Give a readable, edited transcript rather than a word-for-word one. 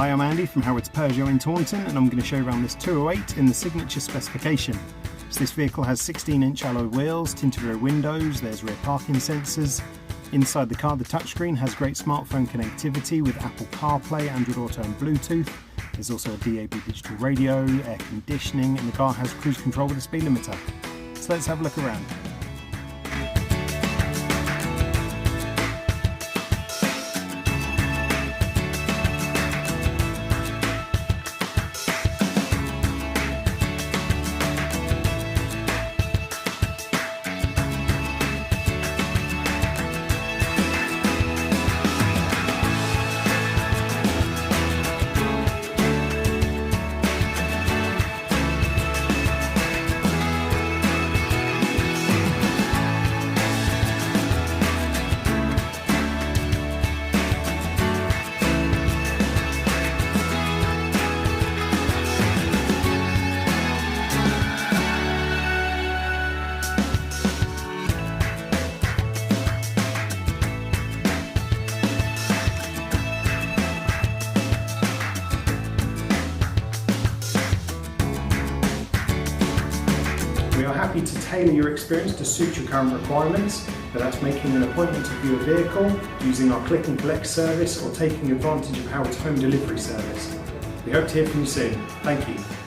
Hi, I'm Andy from Howard's Peugeot in Taunton, and I'm going to show you around this 208 in the signature specification. So this vehicle has 16-inch alloy wheels, tinted rear windows, there's rear parking sensors. Inside the car, the touchscreen has great smartphone connectivity with Apple CarPlay, Android Auto and Bluetooth. There's also a DAB digital radio, air conditioning, and the car has cruise control with a speed limiter. So let's have a look around. We are happy to tailor your experience to suit your current requirements, whether that's making an appointment to view a vehicle, using our click and collect service, or taking advantage of Howard's home delivery service. We hope to hear from you soon. Thank you.